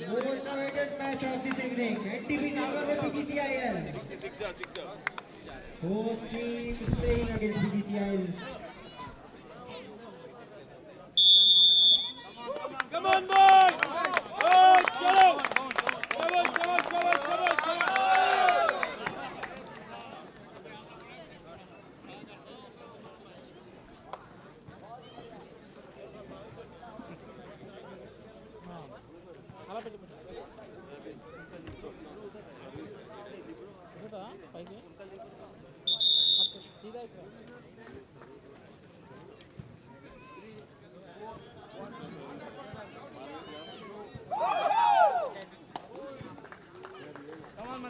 Most awaited match of this evening, NTPC versus PGCIL. Host team is playing against PGCIL. Come on, boys! Boys, chalo!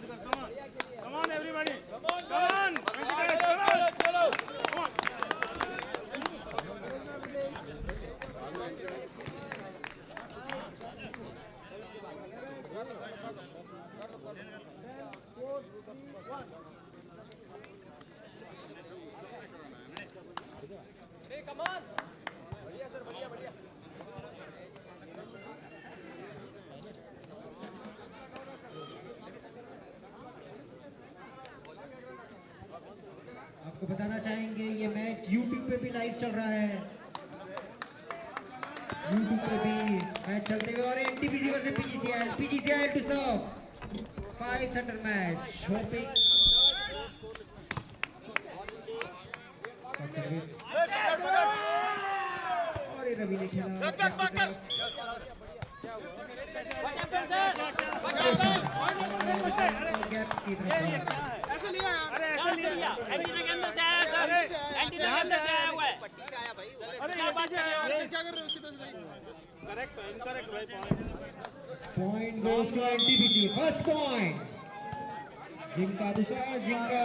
Come on! Come on, everybody! Come on! Come on! आपको बताना चाहेंगे ये match YouTube पे भी live चल रहा है। YouTube पे भी मैच चलते हुए और NTPC versus PGCIL to serve 5 center match hoping service और ये रवि ने खेला गैप की तरफ ऐसे लिया एंटीना के अंदर से आया सर एंटीना के अंदर से आया हुआ है पट्टी से आया भाई अरे क्या बात कर रहे हो क्या कर रहे हो सीधा भाई करेक्ट इनकरेक्ट भाई point goes to NTPC first point जिनका दूसरा जिनका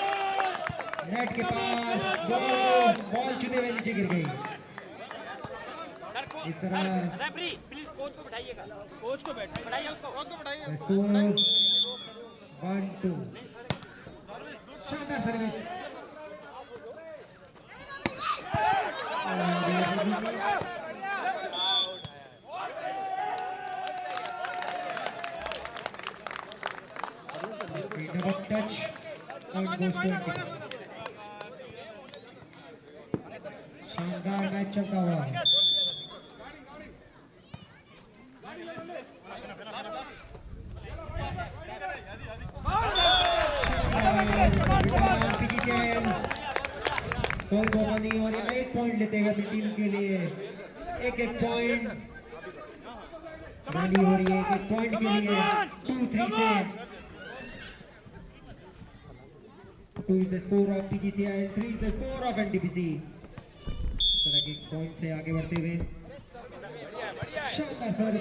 नेट के पास बॉल चुने हुए नीचे गिर गई। इस तरह रेफरी प्लीज कोच को बैठाइएगा कोच को बैठाइए कोच को बैठाइए स्कोर 1-2 शानदार service double touch point goes to शानदार मैच चलता हुआ कोई मौका नहीं और एक पॉइंट लेते हैं अपनी टीम के लिए एक पॉइंट रैली हो रही है एक पॉइंट के लिए 2-3 से 2 is the score of PGCIL 3 is the score of NTPC इस तरह के पॉइंट से आगे बढ़ते हुए शानदार सर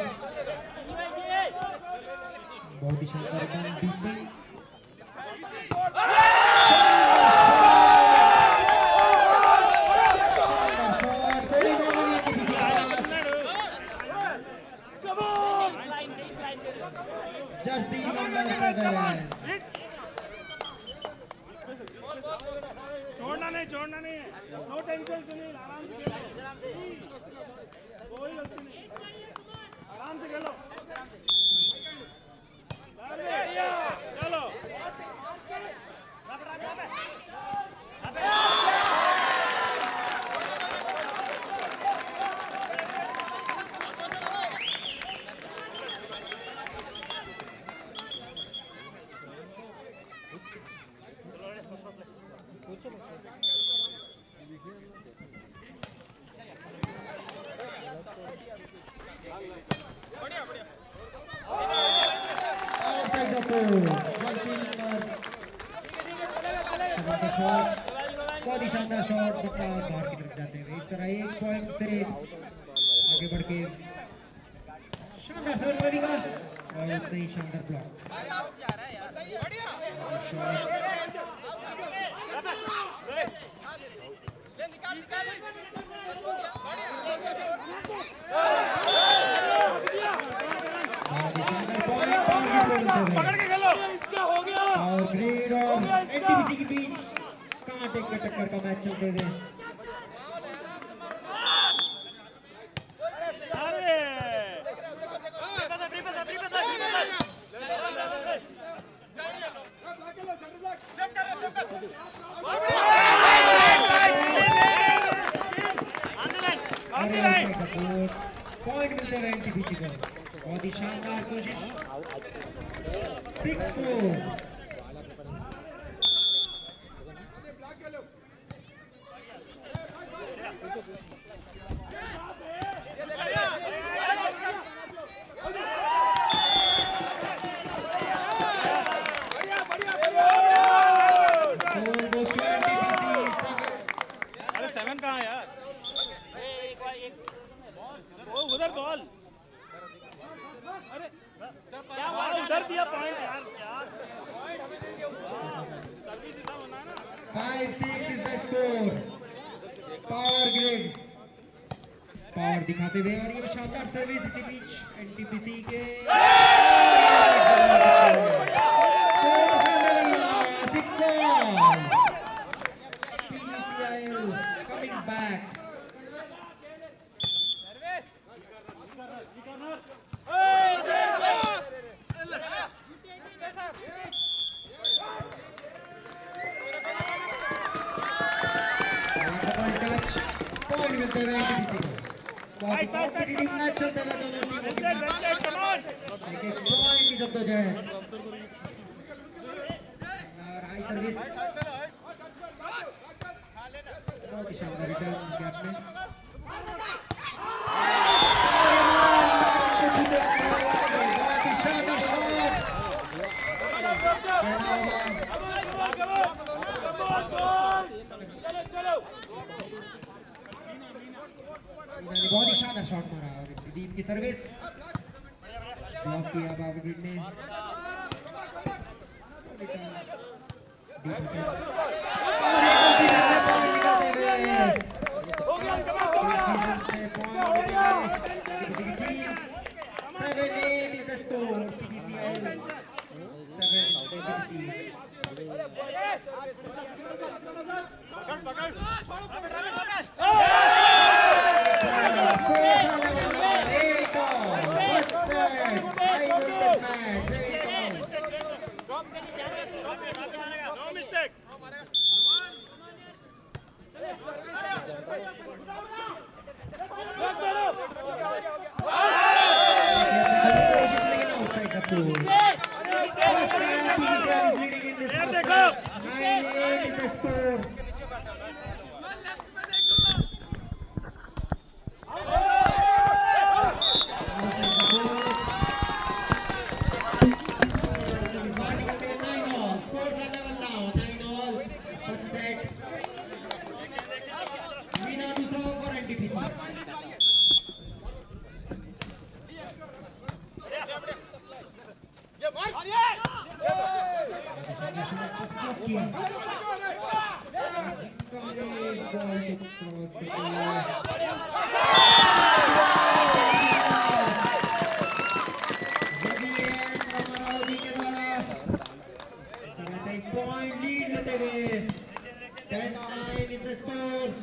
बहुत ही शानदार डिफेंस जर्सी नंबर 7 छोड़ना नहीं नो टेंशन सुनील आराम से आराम से खेलो चलो Outside the pole. शॉट बहुत ही शानदार शॉट बच्चा बाहर की तरफ जाते हुए इस तरह 1 पॉइंट से आगे बढ़ के शानदार सर्व करेगा और इतना ही शानदार ब्लॉक पकड़ के खेलो और ग्रीन और एनटीपीसी के बीच कांटे के टक्कर का मैच चलते हुए पॉइंट मिलते हुए एनटीपीसी को बहुत ही शानदार कोशिश 6-4 अरे 7 कहाँ यार वो उधर बॉल अरे उधर दिया पॉइंट यार सर्विस इधर होना है ना 5-6 is the score. Power grid power दिखाते हुए और ये शानदार सर्विस इसी बीच एनटीपीसी के 6 coming back. पॉइंट मिलते हुए एनटीपीसी को बहुत कॉम्पिटिटिव मैच चलते हुए दोनों टीमों के बीच लेकिन पॉइंट की जद्दोजहद और हाई सर्विस बहुत ही शानदार रिटर्न गैप में बहुत ही शानदार शॉट बहुत ही शानदार शॉट मारा और दीप की सर्विस ब्लॉक किया बाबूगढ़ ने नो मिस्टेक Point lead लेते हुए 10-9 is the score.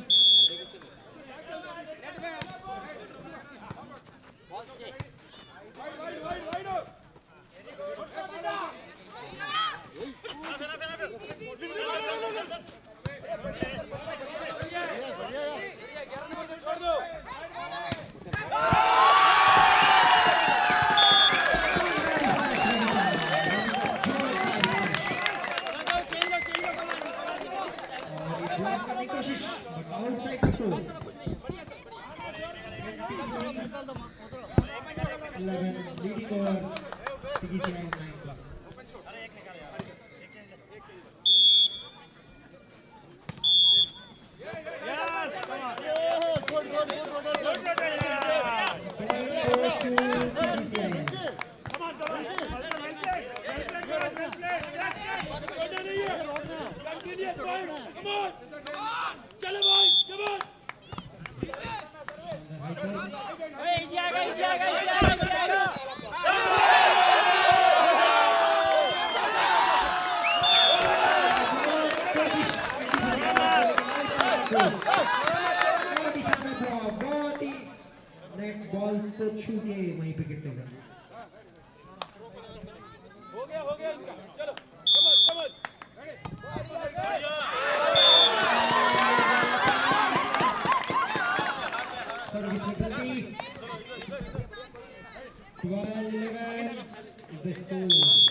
11 leading over CGCI 9 blocks. Net ball को छू के वहीं पे गिरते गए हो गया इनका चलो समझ सर्विस में गलती 12-11 the score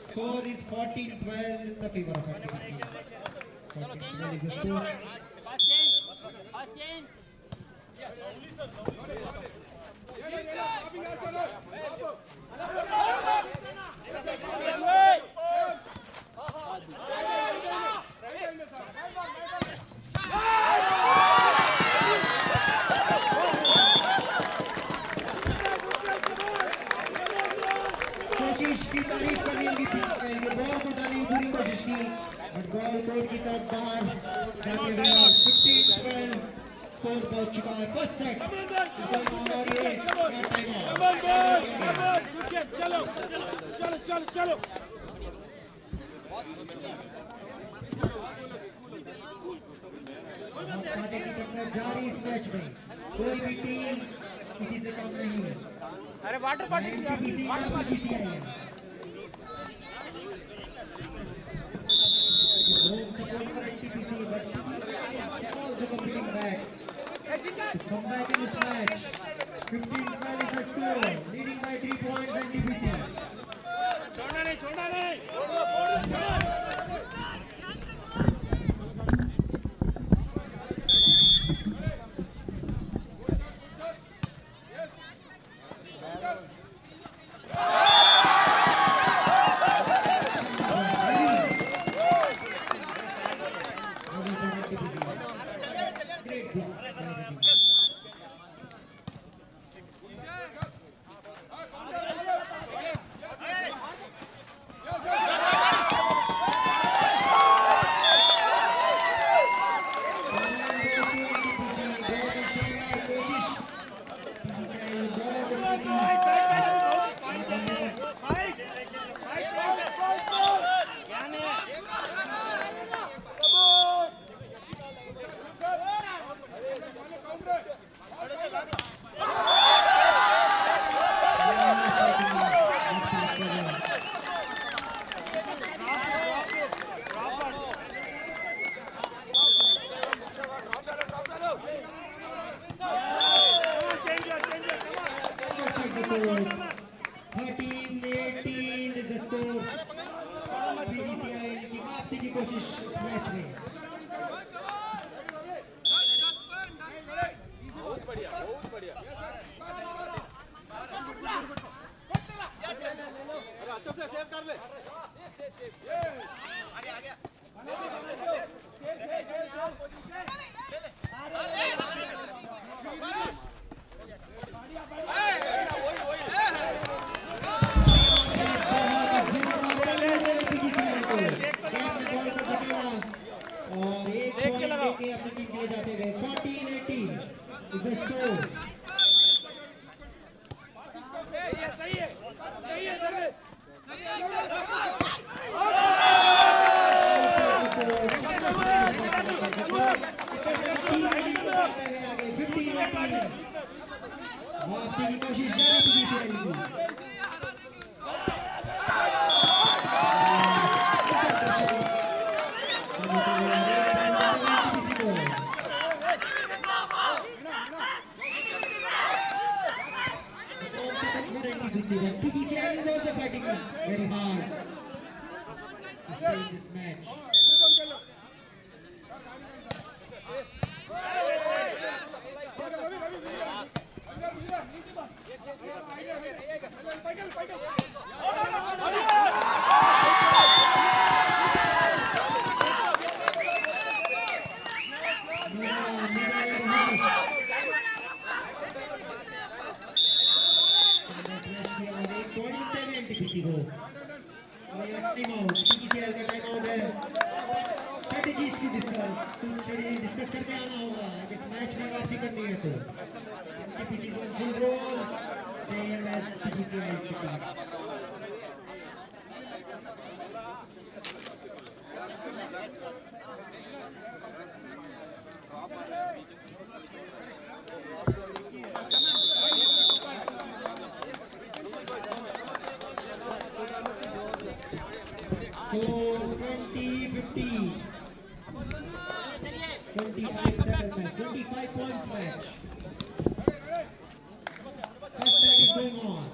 Score is 14-12 in the favor of RTPC. 14-12 is the score. Fast change. कोशिश की तारीफ करनी होगी थी ये बॉल को डाली पूरी कोशिश की बट बॉल कोर्ट की तरफ बाहर जाने गया 15-12 स्कोर पहुंच चुका है फर्स्ट सेट और ये टाइम आउट चलो कांटे की टक्कर जारी इस मैच में कोई भी टीम किसी से कम नहीं है अरे वाटर पार्टी एनटीपीसी ना बीजीसीआई है Home support for NTPC, but BGCI is also coming back to come back in this match. 15-12 is the score, leading by 3 points NTPC. छोड़ना नहीं 14-18 is the score. वापसी की कोशिश जारी की PGCIL is also fighting very hard to stay in this match. Strategies की discuss करके आना होगा इस मैच में वापसी करनी है तो full role same as PGCIL के पास So 20-15, 25-7 match, 25 points match. First set is going on.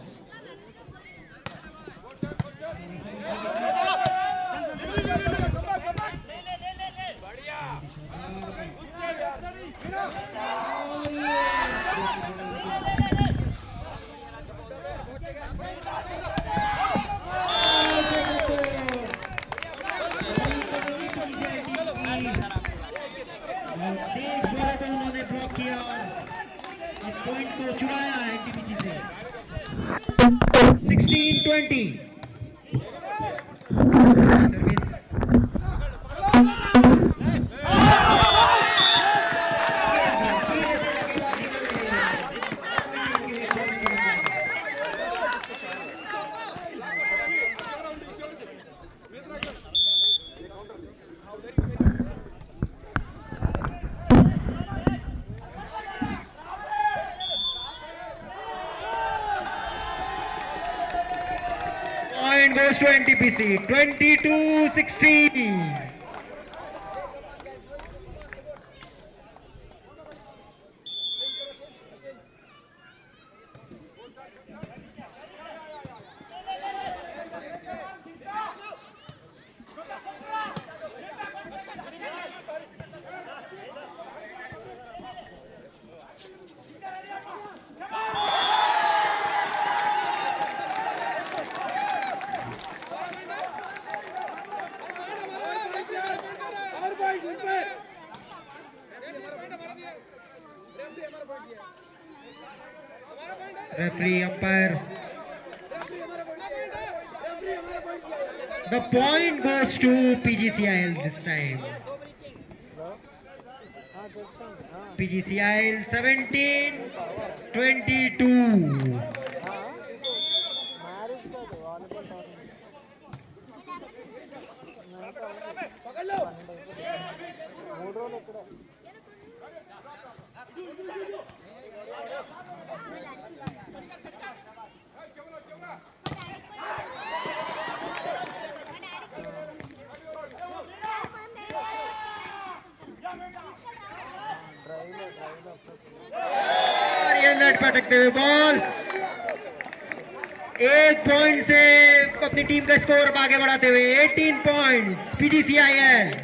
Tej ball को उन्होंने ब्लॉक किया और इस पॉइंट को चुराया है एनटीपीसी से 16-20 service point goes to NTPC 22-16. Referee, umpire. The point goes to PGCIL this time. PGCIL 17-22. Net पे अटकते हुए बॉल एक पॉइंट से अपनी टीम का स्कोर आगे बढ़ाते हुए 18 points PGCIL.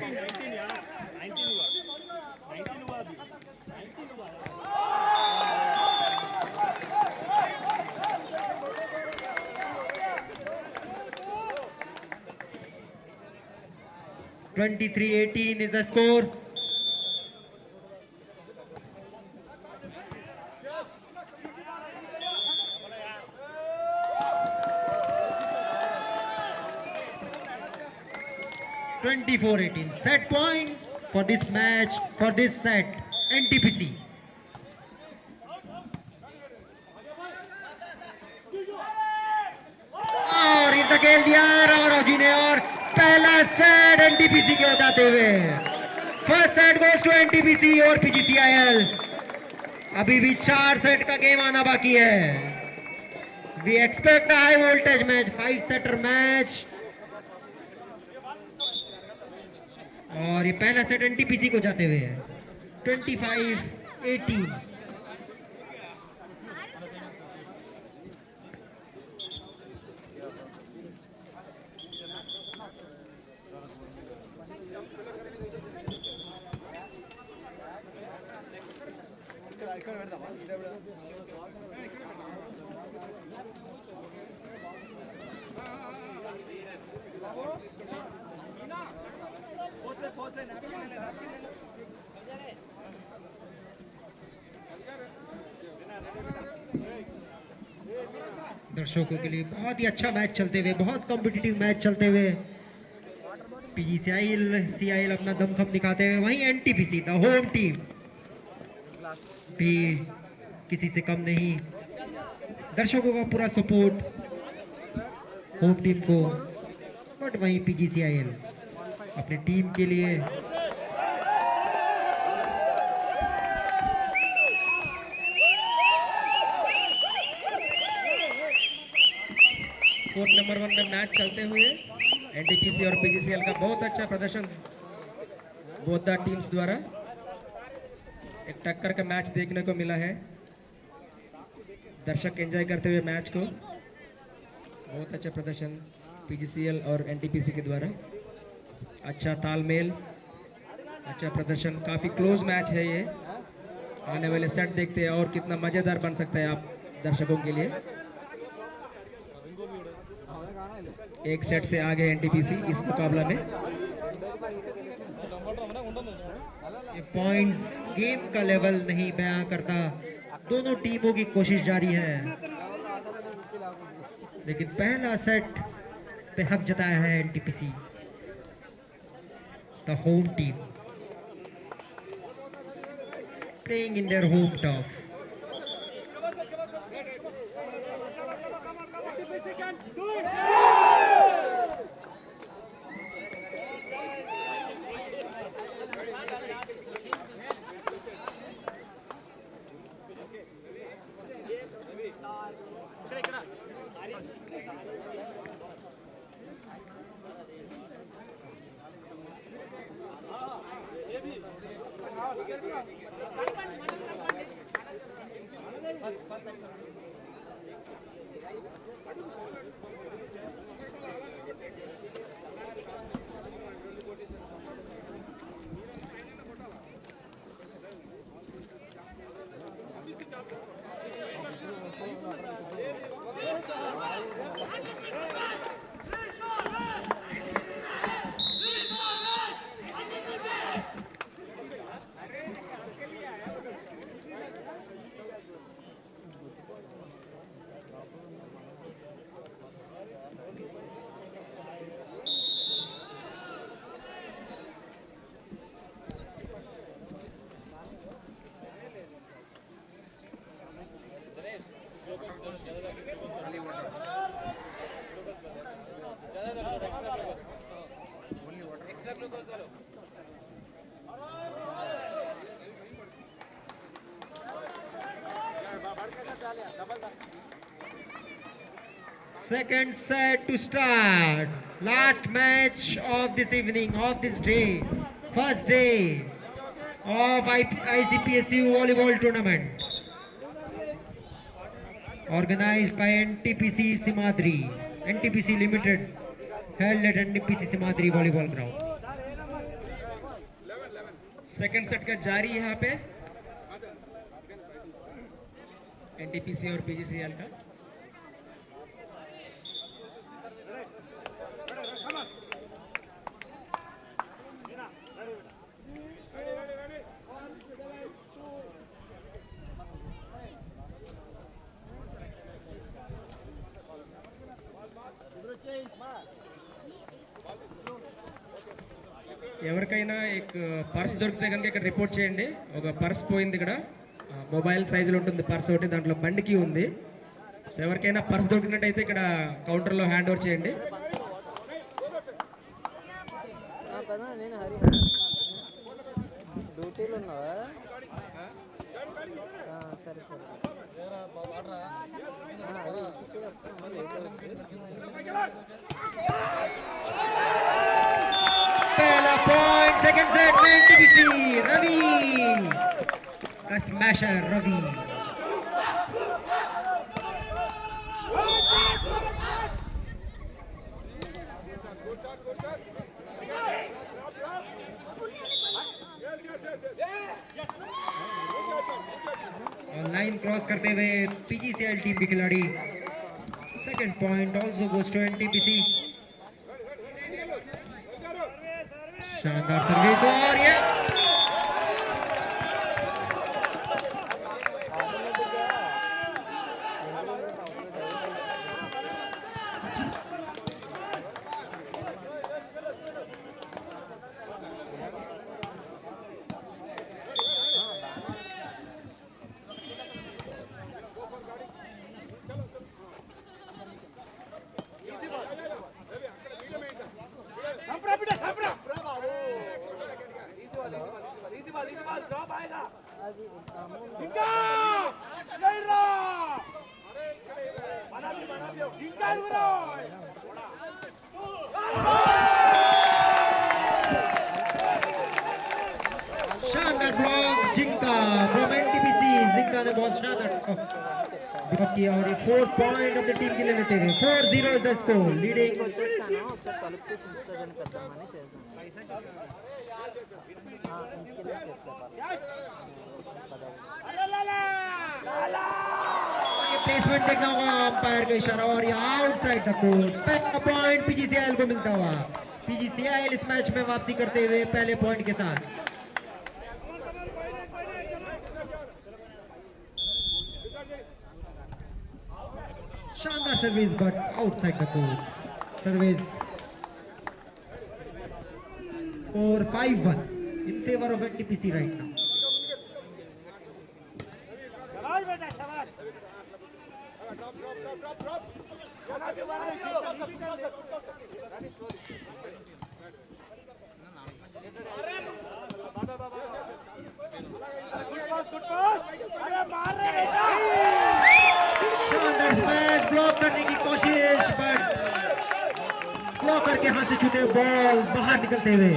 (23-18) is the score. (24-18) set point for this match, for this set. NTPC. और इधर खेल दिया रामाराव जी ने और पहला सेट एनटीपीसी के हो जाते हुए। First set goes to NTPC और पीजीसीआईएल। अभी भी 4 सेट का गेम आना बाकी है। We expect high voltage match, 5 setter match. और ये पहला सेट एनटीपीसी को जाते हुए 25-18। दर्शकों के लिए बहुत ही अच्छा मैच चलते हुए, बहुत कॉम्पिटिटिव मैच चलते हुए पीजीसीआईएल अपना दमखम दिखाते हुए, वहीं एनटीपीसी द होम टीम भी किसी से कम नहीं। दर्शकों का पूरा सपोर्ट होम टीम को, बट वहीं पीजीसीआईएल अपनी टीम के लिए कोर्ट नंबर 1 में मैच चलते हुए एनटीपीसी और पीजीसीएल का बहुत अच्छा प्रदर्शन बोथ द टीम्स द्वारा। एक टक्कर का मैच देखने को मिला है। दर्शक एंजॉय करते हुए मैच को। बहुत अच्छा प्रदर्शन पीजीसीएल और एनटीपीसी के द्वारा। अच्छा तालमेल, अच्छा प्रदर्शन, काफ़ी क्लोज मैच है ये। आने वाले सेट देखते हैं और कितना मज़ेदार बन सकता है आप दर्शकों के लिए। एक सेट से आगे एनटीपीसी इस मुकाबला में। ये पॉइंट्स गेम का लेवल नहीं बयां करता। दोनों टीमों की कोशिश जारी है, लेकिन पहला सेट पे हक जताया है NTPC the home team playing in their home turf. Second set to start. Last match of this evening, of this day. First day of ICPSU volleyball tournament. Organized by NTPC Simadri. NTPC Limited. Held at NTPC Simadri volleyball ground. Second set का जारी यहाँ पे NTPC और PGCL का। ఎవరికైనా purse దొరికితే కనుక ఇక్కడ రిపోర్ట్ చేయండి. ఒక పర్స్ పోయింది ఇక్కడ, మొబైల్ సైజులో ఉంటుంది పర్స్ ఒకటి, దాంట్లో బండికి ఉంది. సో ఎవరికైనా పర్స్ దొరికినట్టయితే ఇక్కడ కౌంటర్లో హ్యాండ్ ఓవర్ చేయండి. నేను హరి డ్యూటీలో ఉన్నావా? సరే సరే అదే ఇంటికి వస్తాను, లేట్ అవుతుంది. पहला पॉइंट सेकंड सेट में एनटीपीसी रवि का स्मैशर रवि लाइन क्रॉस करते हुए पीजीसीएल टीम के खिलाड़ी. Second point also goes to NTPC. शानदार सर्विस और ये शानदार block Jinka from NTPC. Jinka ने बहुत शानदार ब्लॉक किया और ये 4 पॉइंट अपनी टीम के लिए लेते हुए 4-0 इज द स्कोर लीडिंग. వచ్చేస్తాను, ఒకసారి తలుపు తీసి ఉంచుతాదని పెద్దామని చేశాను. ఇంటికి प्लेसमेंट देखना होगा अंपायर का इशारा और ये आउटसाइड द कोर्ट. पहला पॉइंट पीजीसीएल को मिलता हुआ. पीजीसीएल इस मैच में वापसी करते हुए पहले पॉइंट के साथ. शानदार service but outside the court. Service score 5-1 in favor of NTPC right now. शानदार स्मैश. ब्लॉक करने की कोशिश बट ब्लॉकर के हाथ से छूटे बॉल बाहर निकलते हुए.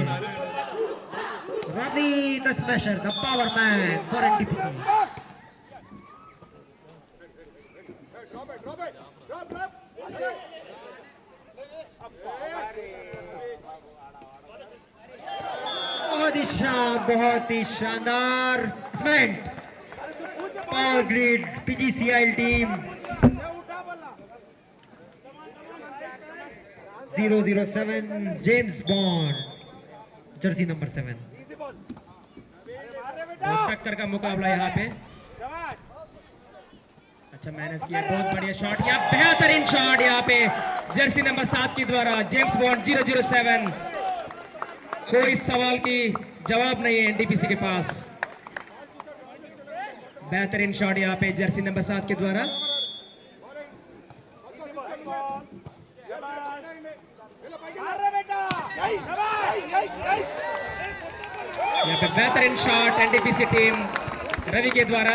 Ravi the smasher, the power man for NTPC. बहुत ही शानदार smash. Power grid PGCL team 007 James Bond jersey number 7. टक्कर का मुकाबला यहाँ पे. अच्छा मैनेज किया, बहुत बढ़िया शॉट किया, बेहतरीन शॉट यहाँ पे जर्सी नंबर 7 के द्वारा. James bond 007. कोई सवाल की जवाब नहीं है एनटीपीसी के पास. बेहतरीन शॉट यहाँ पे जर्सी नंबर 7 के द्वारा. यहाँ पे बेहतरीन शॉट एनटीपीसी टीम रवि के द्वारा.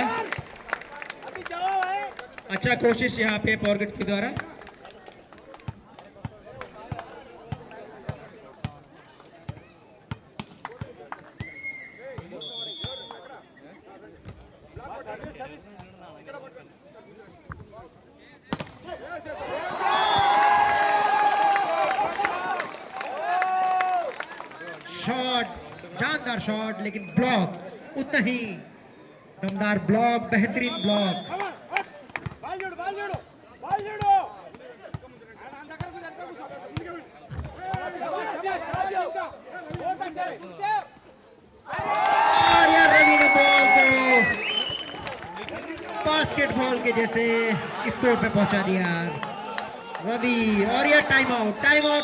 अच्छा कोशिश यहाँ पे पॉर्गेट के द्वारा. शॉट, जानदार शॉट, लेकिन ब्लॉक उतना ही दमदार ब्लॉक, बेहतरीन ब्लॉक. और यार रवि ने बॉल को बास्केटबॉल के जैसे स्कोर पे पहुंचा दिया रवि. और यह time out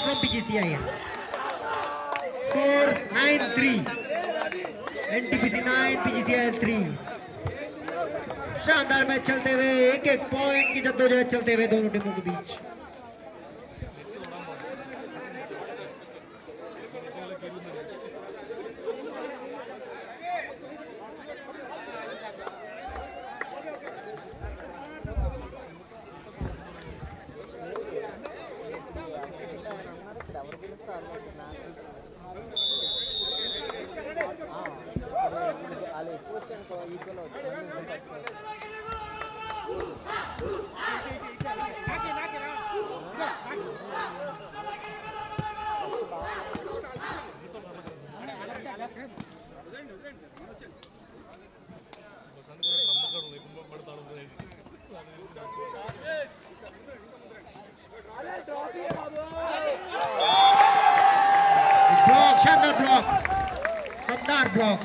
from PGCL. Score 9-3, NTPC 9 पीजीसीआई 3। शानदार मैच चलते हुए, एक एक पॉइंट की जद्दोजहद चलते हुए दोनों टीमों के बीच। అన్నారు ఇక్కడ ఎవరు పిలుస్తే వాళ్ళు మ్యాచ్ వాళ్ళు ఎక్కువ వచ్చానుకో ఈక్వల్ అవుతుంది ब्लॉक, शानदार ब्लॉक, दमदार ब्लॉक।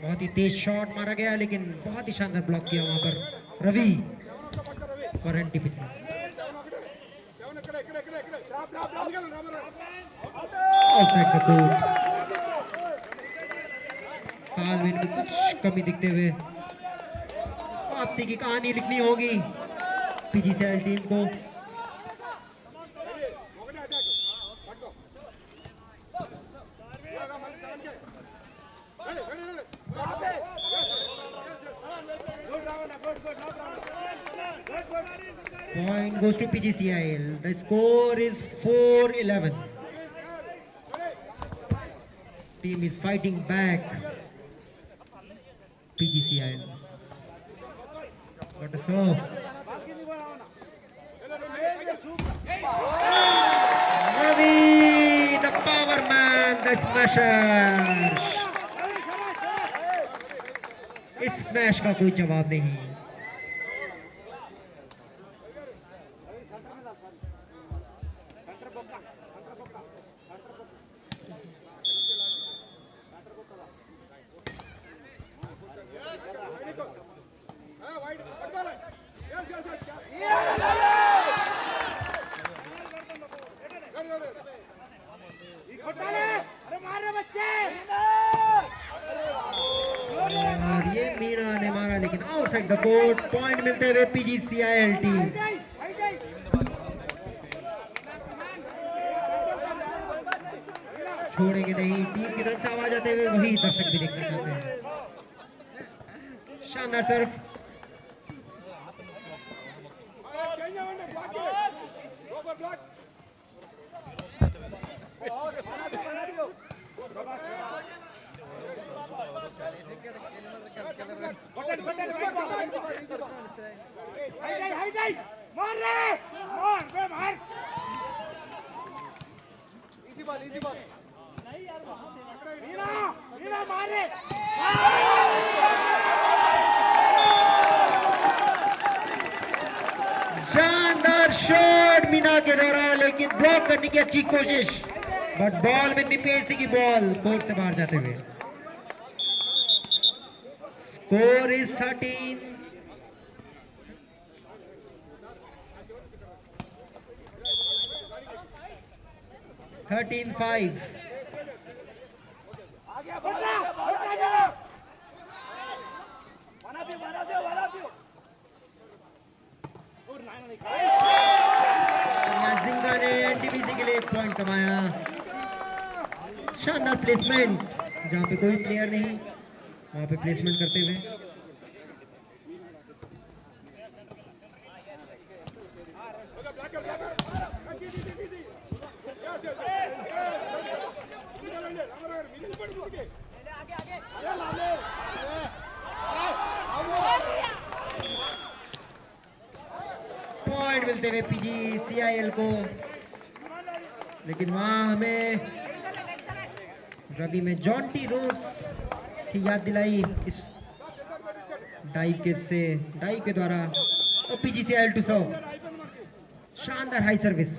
बहुत ही तेज शॉट मारा गया, लेकिन बहुत ही शानदार ब्लॉक किया वहां पर Ravi for NTPC. Outside the court, तालमेल में कुछ कमी दिखते हुए वापसी की कहानी लिखनी होगी पीजीसीएल टीम को। Point goes to PGCIL. The score is 4-11. Team is fighting back. PGCIL. Got a serve. Ravi, the power man, the smasher. इस स्मैश का कोई जवाब नहीं। और ये मीना ने मारा, लेकिन आउटसाइड द कोर्ट। पॉइंट मिलते हुए पीजीसीआईएल टीम। छोड़ेंगे नहीं, टीम की तरफ से आवाज आते हुए वही दर्शक भी देखना चाहते हैं। शानदार सर्व, शानदार शॉट मीना के द्वारा, लेकिन ब्लॉक करने की अच्छी कोशिश, बट बॉल में निपेसी की बॉल कोर्ट से बाहर जाते हुए। Score is 13-5। जिंगा ने एनटीपीसी के लिए एक पॉइंट कमाया। शानदार प्लेसमेंट, जहां पे कोई प्लेयर नहीं वहां पे प्लेसमेंट करते हुए। पॉइंट मिलते हुए पीजीसीआईएल को, लेकिन वहां हमें रवि में जॉन्टी रोड्स की याद दिलाई इस डाइव के द्वारा। और पीजीसीआईएल टू सर्व, शानदार high service.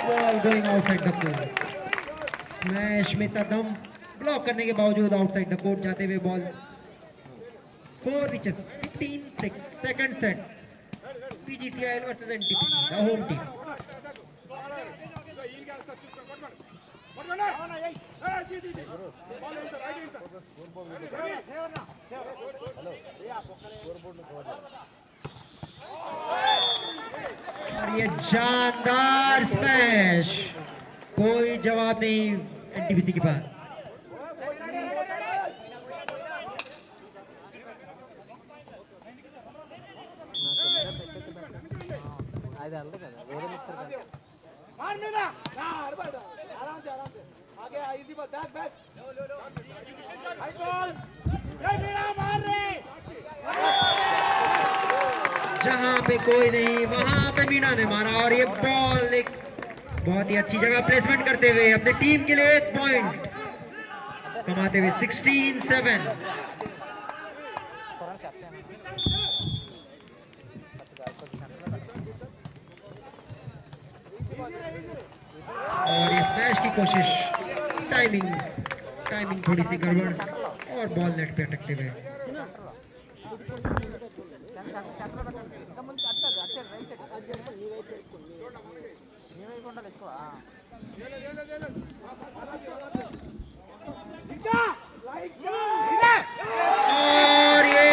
Ball going outside the court. Smash में तदम ब्लॉक करने के बावजूद आउटसाइड द कोर्ट जाते हुए ball. Score reaches 15-6। Second set PGCIL versus NTPC, the home team. और ये शानदार स्मैश, कोई जवाब नहीं एनटीपीसी के पास। అది వెళ్ళదు కదా వేరే మిక్సర్ కదా जहां पे कोई नहीं वहां पे मीना ने मारा और ये बॉल एक बहुत ही अच्छी जगह प्लेसमेंट करते हुए अपने टीम के लिए 1 पॉइंट कमाते हुए 16-7। और ये स्मैश की कोशिश, टाइमिंग थोड़ी सी गड़बड़ और बॉल नेट पे अटकते हुए। और ये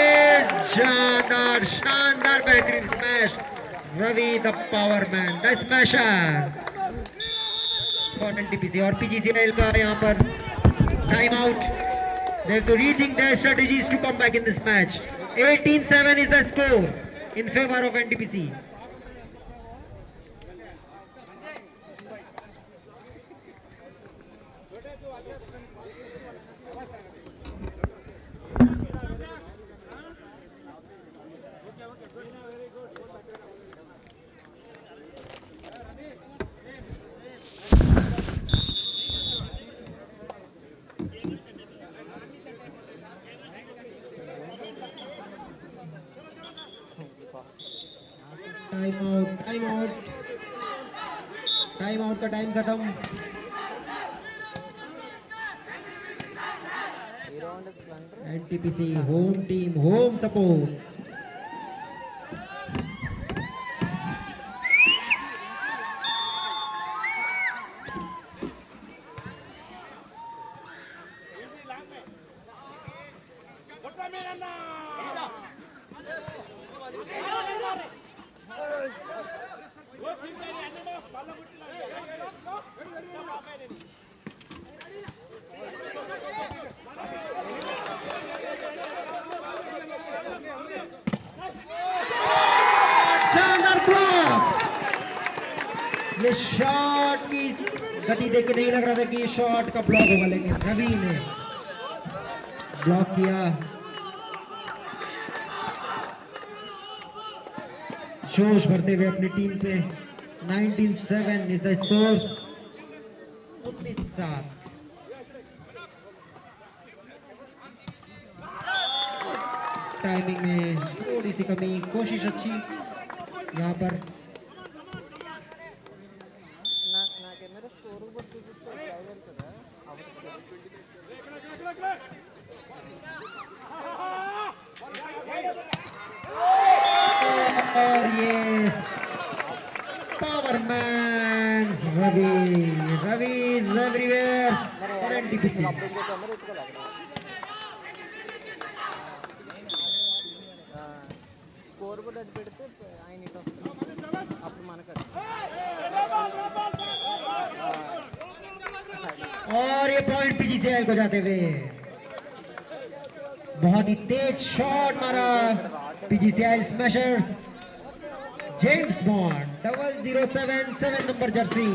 शानदार बेहतरीन smash, Ravi the power man, the smasher for NTPC. और पीजीसीएल का यहाँ पर time out, they have to rethink their strategies to come back in this match. 18-7 is the score in favor of NTPC. Time out का time खत्म। NTPC home team, home support. ये shot की गति देख के नहीं लग रहा था कि ये शॉट का ब्लॉक होगा, लेकिन रवि ने ब्लॉक किया। जोश भरते हुए अपनी टीम पे 19-7 इज द स्कोर। 19-7। टाइमिंग में थोड़ी सी कमी, कोशिश अच्छी यहाँ पर। నాకేమైనా స్కోర్ కూడా చూపిస్తే డ్రైవర్ కదా और ये power man Ravi is everywhere for NTPC. Score కూడా అడ్డు పెడితే ఆయన ఇటు వస్తుంది అప్పుడు మనకు और ये पॉइंट पीजीसीएल को जाते हुए बहुत ही तेज शॉट मारा PGCL smasher James bond 0077 7 number Jersey,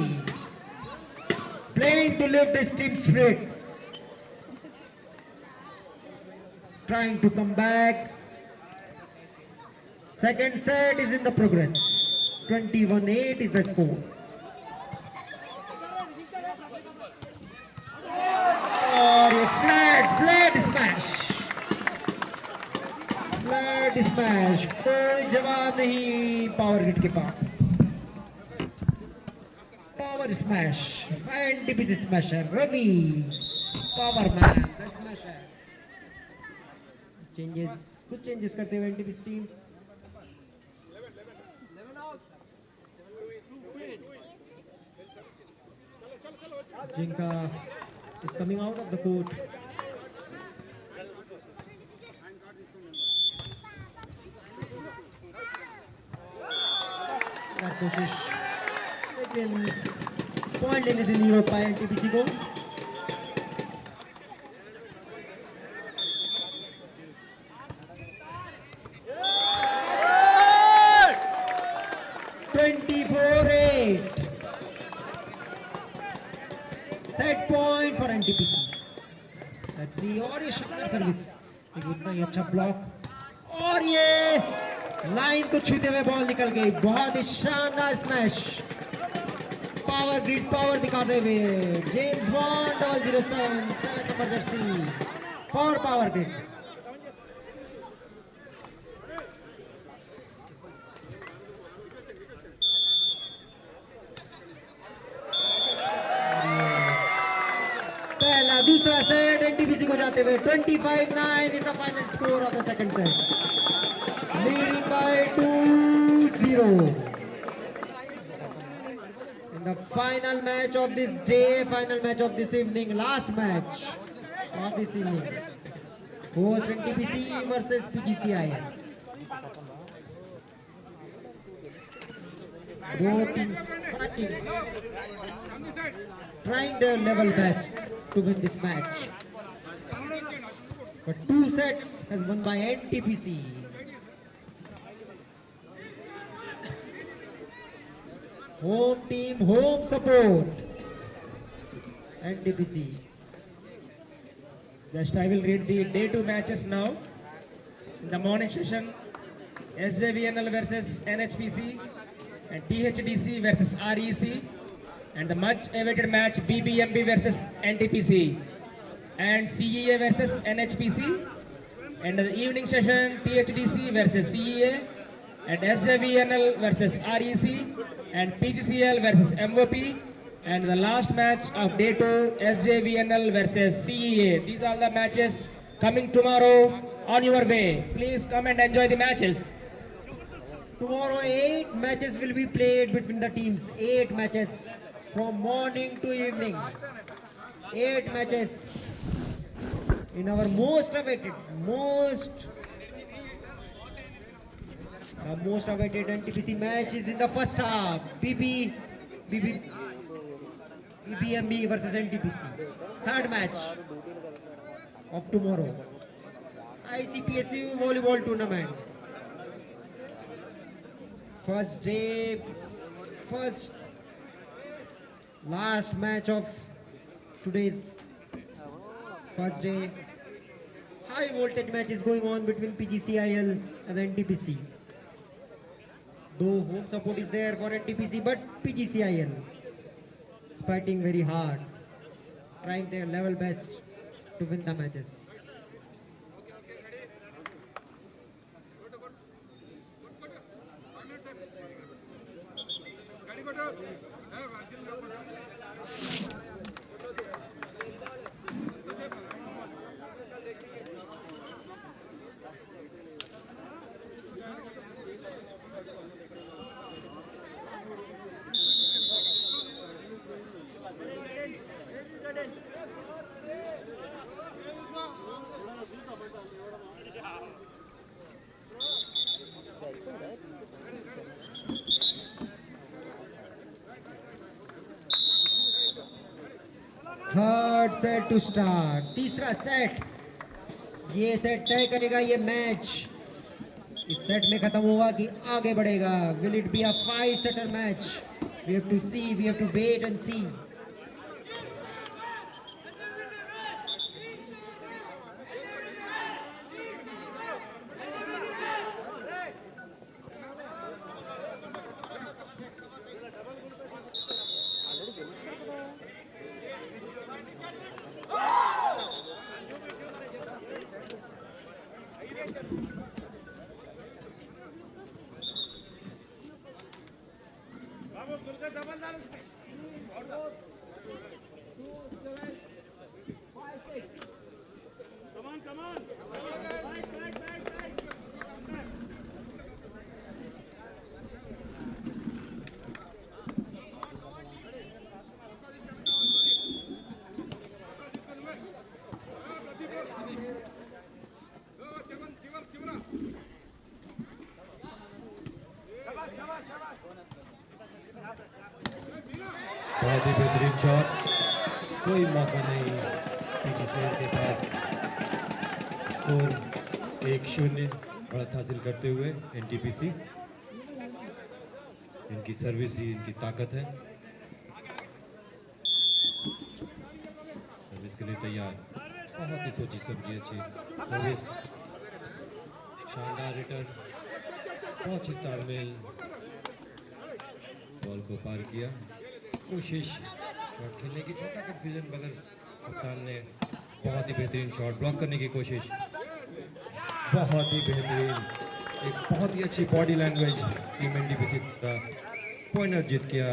playing to lift his team spirit, trying to come back. Second set is in the progress. 21-8 is the score. और ये फ्लैट स्मैश, कोई जवाब नहीं पावर ग्रिड के पास। Power smash, NTPC smasher Ravi power man smasher. कुछ changes करते हुए NTPC team. Jinka is coming out of the court. कोशिश लेकिन पॉइंट लेने से नहीं रोक पाए एनटीपीसी को. Set point for NTPC. Let's see. और ये शानदार सर्विस, लेकिन उतना ही अच्छा ब्लॉक, और ये लाइन को छूते हुए बॉल निकल गई. बहुत ही शानदार स्मैश. पावर ग्रिड पावर दिखाते हुए James bond 007 7 number Jersey for power grid. पहला दूसरा सेट एनटीपीसी को जाते हुए 25-9 is the final score of the second set. Leading by 2-0 in the final match of this day, final match of this evening, last match of this evening. Host NTPC versus PGCIL. Both teams fighting, trying their level best to win this match. But 2 sets has won by NTPC. Home team, home support. NTPC. Just I will read the day 2 matches now. In the morning session, SJVNL versus NHPC and THDC versus REC, and the much awaited match BBMB versus NTPC and CEA versus NHPC, and the evening session THDC versus CEA and SJVNL versus REC and PGCL versus MOP, and the last match of day 2 SJVNL versus CEA. These are the matches coming tomorrow on your way. Please come and enjoy the matches. Tomorrow 8 matches will be played between the teams. 8 matches from morning to evening. 8 matches in our most awaited NTPC match is in the first half. BBMB versus NTPC. Third match of tomorrow. ICPSU volleyball tournament. First day, last match of today's first day. High voltage match is going on between PGCIL and NTPC. Though home support is there for NTPC, but PGCIL is fighting very hard, trying their level best to win the matches. Third set to start. तीसरा set, ये set तय करेगा ये match. इस set में खत्म होगा कि आगे बढ़ेगा. Will it be a 5 setter match? We have to see, we have to wait and see. Double कोई मौका नहीं पीजीसीएल के पास। स्कोर 1-0 बढ़त हासिल करते हुए एनटीपीसी। इनकी सर्विस ही इनकी ताकत है। सर्विस के लिए तैयार, बहुत ही सोची समझी अच्छी सर्विस, शानदार रिटर्न, बहुत ही तालमेल, बॉल को पार किया। कोशिश शॉट खेलने की, छोटा कंफ्यूजन, मगर कप्तान ने बहुत ही बेहतरीन शॉट ब्लॉक करने की कोशिश, बहुत ही बेहतरीन, एक बहुत ही अच्छी बॉडी लैंग्वेज टीम एनटीपीसी का। पॉइंट अर्जित किया,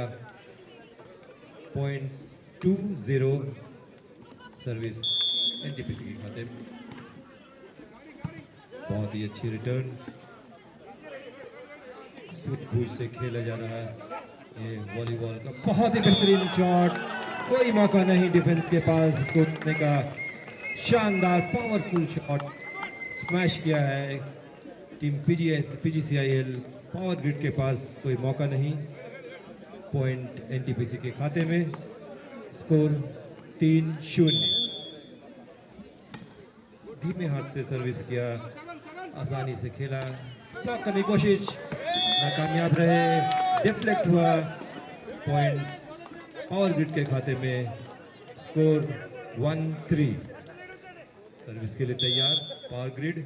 पॉइंट्स 2-0 सर्विस एनटीपीसी के खाते में। बहुत ही अच्छी रिटर्न, सूझबूझ से खेला जा रहा है ये वॉलीबॉल का। बहुत ही बेहतरीन शॉट, कोई मौका नहीं डिफेंस के पास इसको उठने का। शानदार पावरफुल शॉट स्मैश किया है टीम पीजीसीआईएल। पावर ग्रिड के पास कोई मौका नहीं। पॉइंट एनटीपीसी के खाते में। स्कोर 3-0। धीमे हाथ से सर्विस किया, आसानी से खेला, ब्लॉक करने की कोशिश, नाकामयाब रहे, डिफ्लेक्ट हुआ। पॉइंट्स पावर ग्रिड के खाते में। स्कोर 1-3। सर्विस के लिए तैयार पावर ग्रिड।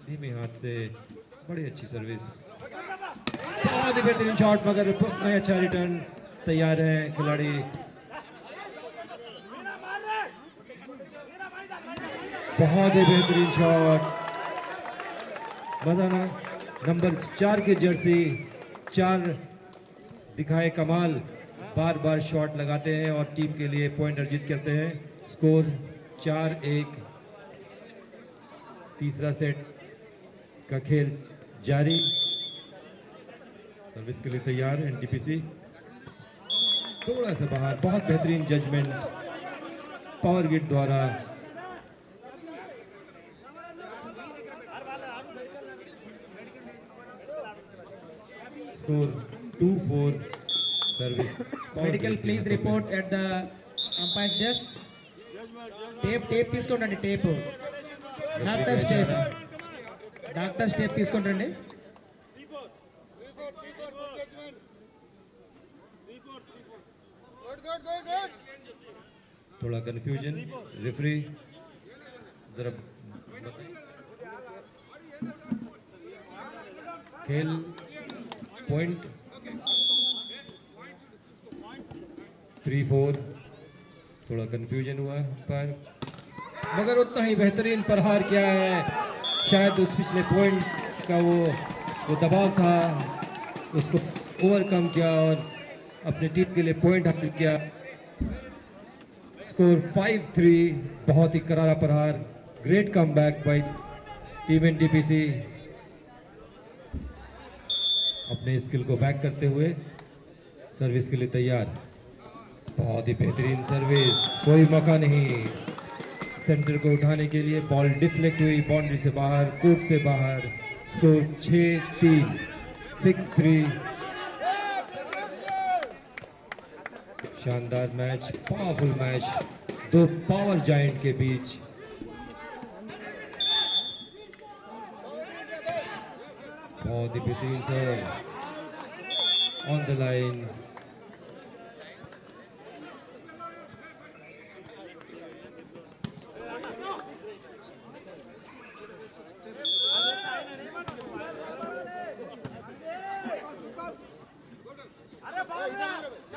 धीमे हाथ से बड़ी अच्छी सर्विस, बहुत ही बेहतरीन शॉट, मगर नहीं अच्छा रिटर्न। तैयार है खिलाड़ी। बहुत ही बेहतरीन शॉट, मजाना नंबर 4 की जर्सी 4 दिखाए कमाल, बार बार शॉट लगाते हैं और टीम के लिए पॉइंट अर्जित करते हैं। स्कोर 4-1। तीसरा सेट का खेल जारी। सर्विस के लिए तैयार एनटीपीसी। थोड़ा सा बाहर, बहुत बेहतरीन जजमेंट पावर ग्रिड द्वारा। Score 2-4 service. Medical please report at the umpires desk. Tape తీసుకోండి, టేప్ డాక్టర్స్ టేప్ తీసుకుంటండి. थोड़ा कंफ्यूजन, रेफरी जरा खेल पॉइंट 3-4। थोड़ा कंफ्यूजन हुआ पर, मगर उतना ही बेहतरीन प्रहार किया है। शायद उस पिछले पॉइंट का वो दबाव था, उसको ओवरकम किया और अपनी टीम के लिए पॉइंट हासिल किया। स्कोर 5-3। बहुत ही करारा प्रहार, great comeback bye team NTPC. अपने स्किल को बैक करते हुए सर्विस के लिए तैयार। बहुत ही बेहतरीन सर्विस, कोई मौका नहीं सेंटर को उठाने के लिए। बॉल डिफ्लेक्ट हुई बाउंड्री से बाहर, कोर्ट से बाहर। स्कोर 6-3, 6-3। शानदार मैच, पावरफुल मैच, दो पावर जायंट के बीच। बहुत ही बेहतरीन सर ऑन द लाइन।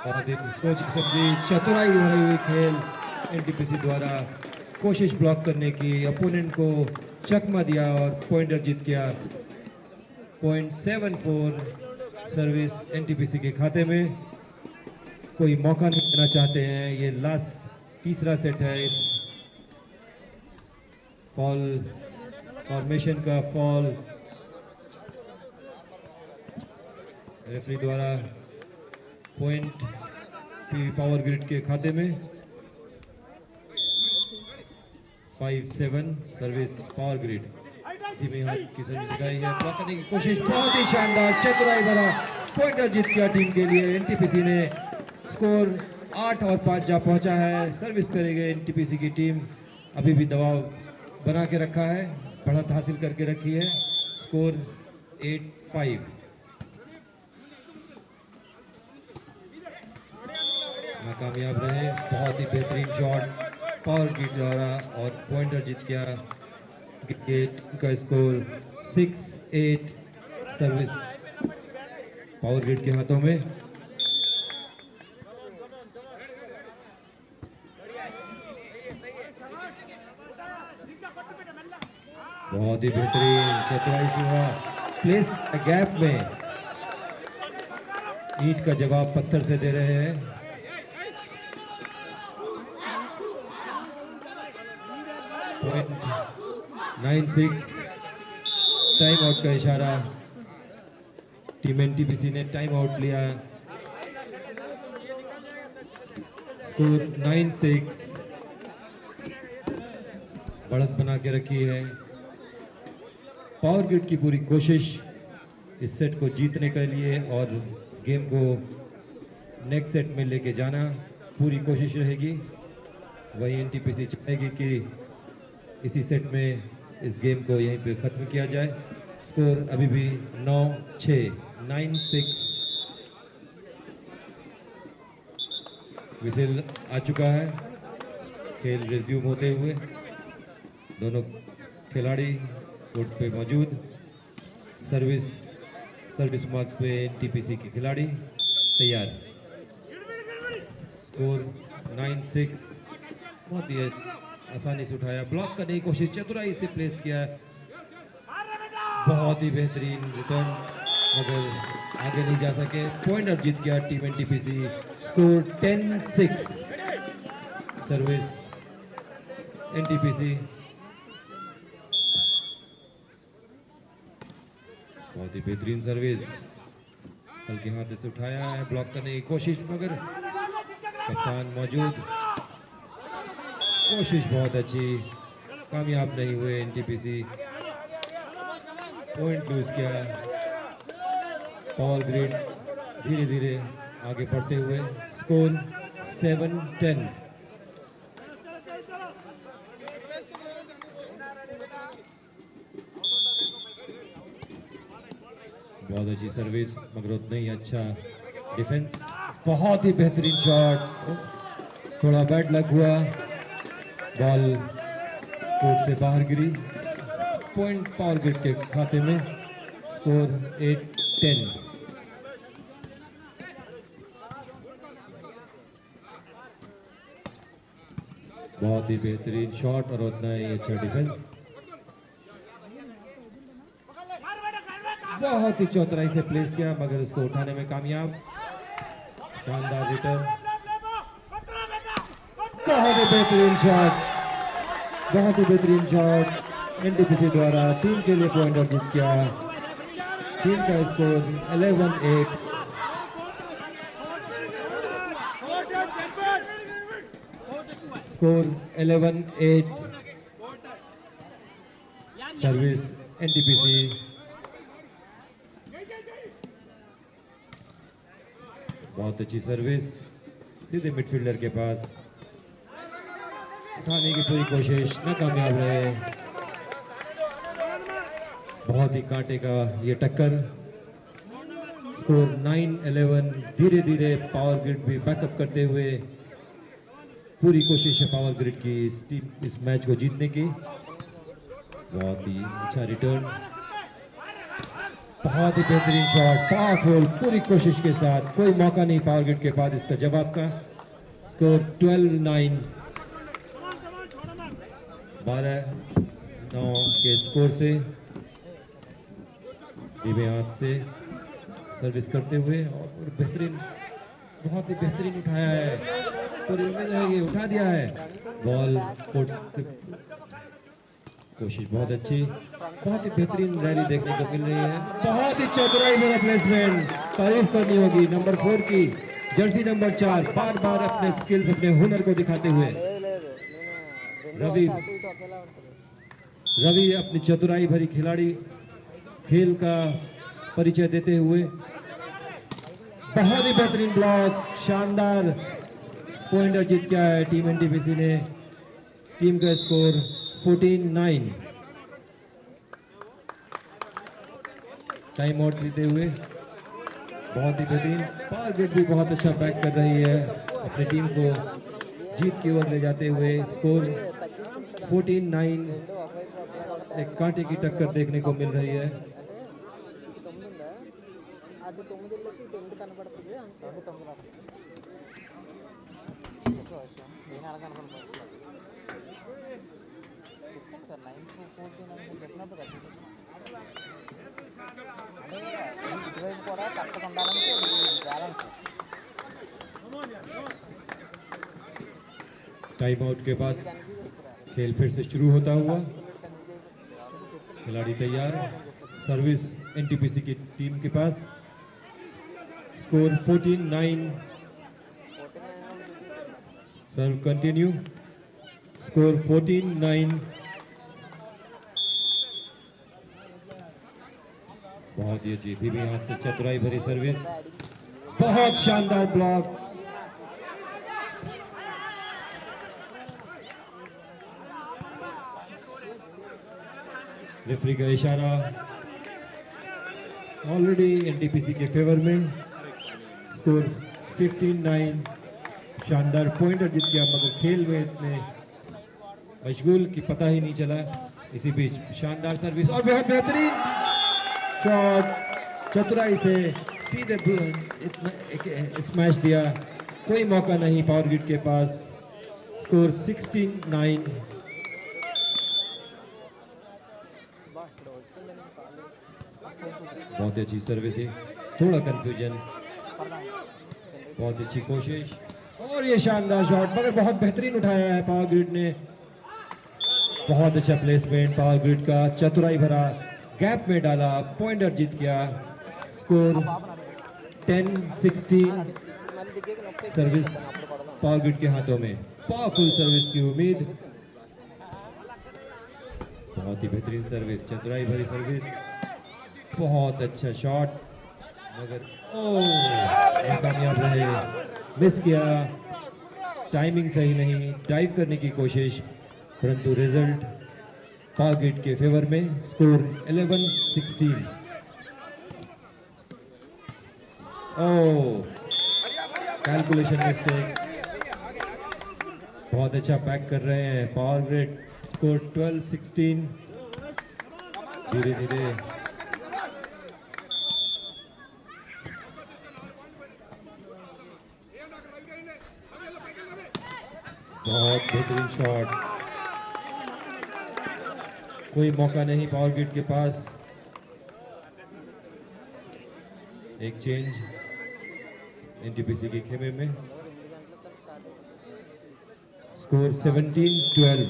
बहुत ही सोच समझी चतुराई भरी हुई खेल एनटीपीसी द्वारा। कोशिश ब्लॉक करने की, अपोनेंट को चकमा दिया और पॉइंट अर्जित किया। पॉइंट 7-4 सर्विस एनटीपीसी के खाते में। कोई मौका नहीं देना चाहते हैं। ये लास्ट तीसरा सेट है। इस फॉल फॉर्मेशन का फॉल रेफरी द्वारा पॉइंट पावर ग्रिड के खाते में। 5-7 सर्विस पावर ग्रिड। धीमे हाथ की सर्विस दिखाई है, ब्लॉक करने की कोशिश, बहुत ही शानदार चतुराई भरा पॉइंट अर्जित किया टीम के लिए। एनटीपीसी ने स्कोर 8 और 5 जा पहुंचा है। सर्विस करेंगे एनटीपीसी की टीम। अभी भी दबाव बना के रखा है, बढ़त हासिल करके रखी है। स्कोर 8-5। नाकामयाब रहे। बहुत ही बेहतरीन शॉट पावर ग्रिड द्वारा और पॉइंटर जीत गया। गेट का स्कोर 6-8। सर्विस पावर ग्रिड के हाथों में। बहुत ही बेहतरीन चतुराई से हुआ प्लेस गैप में। ईंट का जवाब पत्थर से दे रहे हैं। पॉइंट 9-6। टाइम आउट का इशारा। टीम एनटीपीसी ने टाइम आउट लिया। स्कोर 9-6। बढ़त बना के रखी है। पावर ग्रिड की पूरी कोशिश इस सेट को जीतने के लिए और गेम को नेक्स्ट सेट में लेके जाना पूरी कोशिश रहेगी। वही एनटीपीसी चाहेगी कि इसी सेट में इस गेम को यहीं पे ख़त्म किया जाए। स्कोर अभी भी 9-6, 9-6। विसिल आ चुका है। खेल रिज्यूम होते हुए दोनों खिलाड़ी कोर्ट पे मौजूद। सर्विस मार्क्स पे एनटीपीसी के खिलाड़ी तैयार। स्कोर 9-6। बहुत ही आसानी से उठाया, ब्लॉक करने की कोशिश, चतुराई से प्लेस किया। बहुत ही बेहतरीन रिटर्न, मगर आगे नहीं जा सके। पॉइंट अब जीत गया team NTPC. Score 10-6। Service NTPC. बहुत ही बेहतरीन सर्विस, हल्के हाथ से उठाया है, ब्लॉक करने की कोशिश, मगर कप्तान मौजूद। कोशिश बहुत अच्छी, कामयाब नहीं हुए एनटीपीसी। पॉइंट लूज किया। पावर ग्रिड धीरे धीरे आगे बढ़ते हुए। स्कोर 7-10। बहुत अच्छी सर्विस, मगर उतना ही अच्छा डिफेंस। बहुत ही बेहतरीन शॉट, थोड़ा बैड लक हुआ, बॉल कोर्ट से बाहर गिरी। पॉइंट पावर ग्रिड के खाते में। स्कोर 8-10। बहुत ही बेहतरीन शॉट और उतना ही अच्छा डिफेंस। बहुत ही चौतराई से प्लेस किया, मगर उसको उठाने में कामयाब। शानदार रिटर्न, बहुत ही बेहतरीन शॉट, बहुत ही बेहतरीन शॉट एनटीपीसी द्वारा। टीम के लिए पॉइंट अर्जित किया। टीम का स्कोर 11-8। स्कोर 11-8। Service NTPC. बहुत अच्छी सर्विस, सीधे मिडफील्डर के पास उठाने की पूरी कोशिश, नाकामयाब रहे। बहुत ही कांटे का ये टक्कर। स्कोर 9-11। धीरे धीरे पावर ग्रिड भी बैकअप करते हुए पूरी कोशिश है पावर ग्रिड की इस मैच को जीतने की। बहुत ही अच्छा रिटर्न, बहुत ही बेहतरीन शॉट, पावरफुल, पूरी कोशिश के साथ। कोई मौका नहीं पावर ग्रिड के पास इसका जवाब का। स्कोर 12-9। 12-9 के स्कोर से धीमे हाथ से सर्विस करते हुए और बेहतरीन, बहुत ही बेहतरीन उठाया है। पूरी उम्मीद है कि उठा दिया है। बॉल कोर्ट, कोशिश बहुत अच्छी, बहुत ही बेहतरीन रैली देखने को मिल रही है। बहुत ही चतुराई मेरा प्लेसमेंट, तारीफ करनी होगी नंबर 4 की, जर्सी नंबर 4, बार बार अपने स्किल्स, अपने हुनर को दिखाते हुए रवि अपनी चतुराई भरी खिलाड़ी खेल का परिचय देते हुए। बहुत ही बेहतरीन ब्लॉक, शानदार पॉइंट अर्जित किया है टीम एनटीपीसी ने। टीम का स्कोर 14-9। टाइम आउट लेते हुए बहुत ही बेहतरीन। पावर ग्रिड भी बहुत अच्छा बैक कर रही है अपनी टीम को जीत की ओर ले जाते हुए। स्कोर 14-9। एक कांटे की टक्कर देखने को मिल रही है। అటు 9కి 10 కనబడుతుంది అంటే 9 వస్తుంది చెప్పు విషయం నేను అలా కనపడను చెప్తాను కదా 9-14 అని చెప్పినప్పుడు కదా అంటే ఇటువైపు కూడా కరెక్ట్గా ఉండాలని బ్యాలెన్స్। टाइम आउट के बाद खेल फिर से शुरू होता हुआ। खिलाड़ी तैयार। सर्विस एनटीपीसी की टीम के पास। स्कोर 14-9। सर्व कंटिन्यू। स्कोर 14-9। बहुत ही अच्छी धीमी हाथ से चतुराई भरी सर्विस। बहुत शानदार ब्लॉक। रेफरी का इशारा ऑलरेडी एनटीपीसी के फेवर में। स्कोर 15-9। शानदार पॉइंट अर्जित किया मगर खेल में इतने मशगूल कि पता ही नहीं चला। इसी बीच शानदार सर्विस और बहुत बेहतरीन शॉट। चतुराई से सीधे स्मैश दिया। कोई मौका नहीं पावर ग्रिड के पास। स्कोर 16-9। बहुत अच्छी सर्विस है। थोड़ा कंफ्यूजन। बहुत अच्छी कोशिश और ये शानदार शॉट मगर बहुत बेहतरीन उठाया है पावर ग्रिड ने। बहुत अच्छा प्लेसमेंट पावर ग्रिड का। चतुराई भरा गैप में डाला। पॉइंट अर्जित किया। स्कोर 10-16। सर्विस पावर ग्रिड के हाथों में। पावरफुल सर्विस की उम्मीद। बहुत ही बेहतरीन सर्विस। चतुराई भरी सर्विस। बहुत अच्छा शॉट मगर नाकामयाब रहे। मिस किया। टाइमिंग सही नहीं। डाइव करने की कोशिश परंतु रिजल्ट पावर ग्रिड के फेवर में। स्कोर 11-16। Calculation mistake. बहुत अच्छा बैक कर रहे हैं पावर ग्रिड। स्कोर 12-16। धीरे धीरे बहुत बेहतरीन शॉट। कोई मौका नहीं पावर ग्रिड के पास। एक चेंज एनटीपीसी के खेमे में। स्कोर 17-12।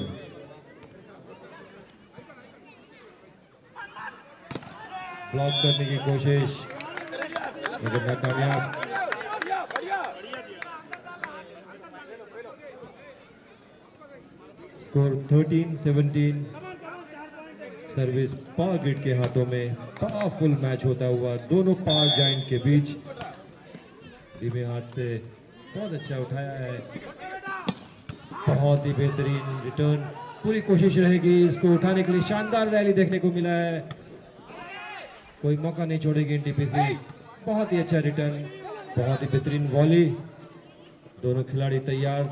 ब्लॉक करने की कोशिश मगर नाकामयाब। स्कोर 13-17। सर्विस पावर ग्रिड के हाथों में। पावरफुल मैच होता हुआ दोनों पावर जायंट के बीच। धीमे हाथ से बहुत अच्छा उठाया है। बहुत ही बेहतरीन रिटर्न। पूरी कोशिश रहेगी इसको उठाने के लिए। शानदार रैली देखने को मिला है। कोई मौका नहीं छोड़ेगी एनटीपीसी। बहुत ही अच्छा रिटर्न। बहुत ही बेहतरीन वॉली। दोनों खिलाड़ी तैयार।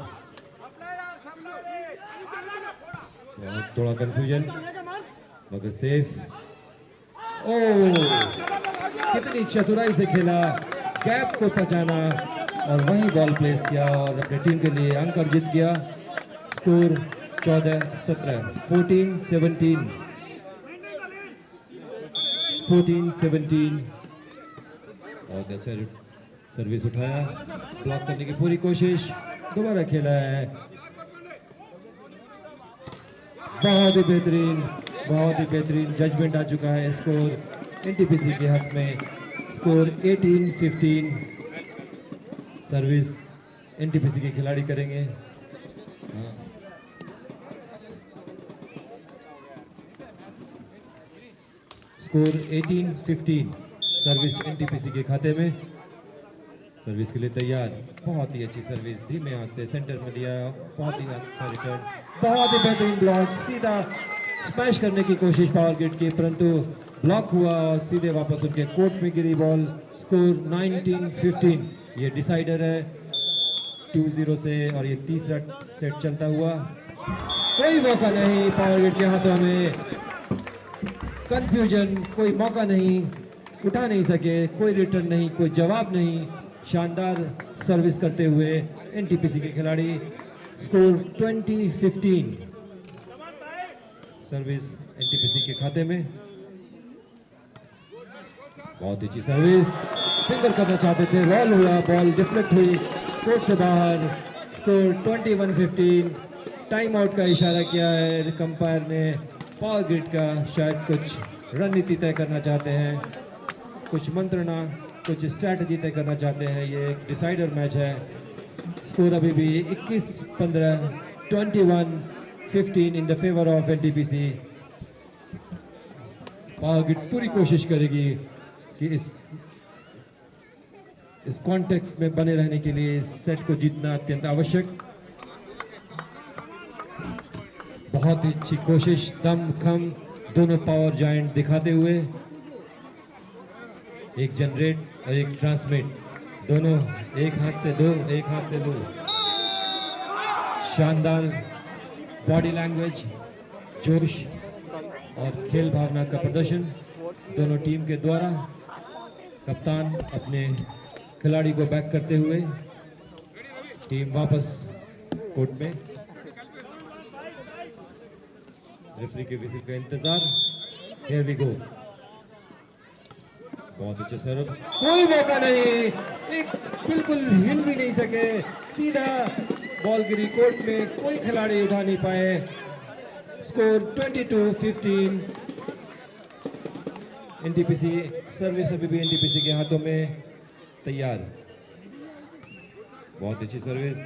थोड़ा कंफ्यूजन मगर सेफ। कितनी चतुराई से खेला। गैप को पहचाना और वही बॉल प्लेस किया और अपने टीम के लिए अंक अर्जित किया। स्कोर 14-17। 14-17। 14-17। बहुत अच्छा सर्विस उठाया। ब्लॉक करने की पूरी कोशिश। दोबारा खेला है। बहुत ही बेहतरीन। बहुत ही बेहतरीन जजमेंट आ चुका है। स्कोर एनटीपीसी के हक में। स्कोर 18-15। सर्विस एनटीपीसी के खिलाड़ी करेंगे। स्कोर 18-15। सर्विस एनटीपीसी के खाते में। सर्विस के लिए तैयार। बहुत ही अच्छी सर्विस धीमे हाथ से सेंटर में दिया, बहुत ही अच्छा रिटर्न, बहुत ही बेहतरीन ब्लॉक, सीधा स्मैश करने की कोशिश पावर ग्रिड की, परंतु ब्लॉक हुआ और सीधे वापस उनके कोर्ट में गिरी बॉल। स्कोर 19-15, ये डिसाइडर है 2-0 से और ये तीसरा सेट चलता हुआ। कोई मौका नहीं पावर ग्रिड के हाथों में, कंफ्यूजन, कोई मौका नहीं, उठा नहीं सके, कोई रिटर्न नहीं, कोई जवाब नहीं। शानदार सर्विस करते हुए एनटीपीसी के खिलाड़ी। स्कोर 20-15, सर्विस एनटीपीसी के खाते में। बहुत अच्छी सर्विस, फिंगर करना चाहते थे, रॉल हुआ, बॉल डिफ्लेक्ट हुई कोर्ट से बाहर। स्कोर 21-15, टाइम आउट का इशारा किया है कंपायर ने पावर ग्रिड का। शायद कुछ रणनीति तय करना चाहते हैं, कुछ मंत्रणा, कुछ स्ट्रैटेजी तय करना चाहते हैं। ये एक डिसाइडर मैच है। स्कोर अभी भी 21-15, 21-15 in the favour of NTPC. Power grid पूरी कोशिश करेगी कि इस कॉन्टेक्स्ट में बने रहने के लिए इस सेट को जीतना अत्यंत आवश्यक। बहुत ही अच्छी कोशिश, दम खम दोनों पावर जायंट दिखाते हुए। एक जनरेट और एक ट्रांसमिट, दोनों एक हाथ से दो, एक हाथ से दो। शानदार बॉडी लैंग्वेज, जोश और खेल भावना का प्रदर्शन दोनों टीम के द्वारा। कप्तान अपने खिलाड़ी को बैक करते हुए, टीम वापस कोर्ट में। रेफरी के विसिल का इंतजार। Here we go. बहुत अच्छा सर्व, कोई मौका नहीं, एक बिल्कुल हिल भी नहीं सके, सीधा बॉल गिरी कोर्ट में, कोई खिलाड़ी उठा नहीं पाए। स्कोर 22-15, एनटीपीसी सर्विस अभी भी एनटीपीसी के हाथों में तैयार। बहुत अच्छी सर्विस,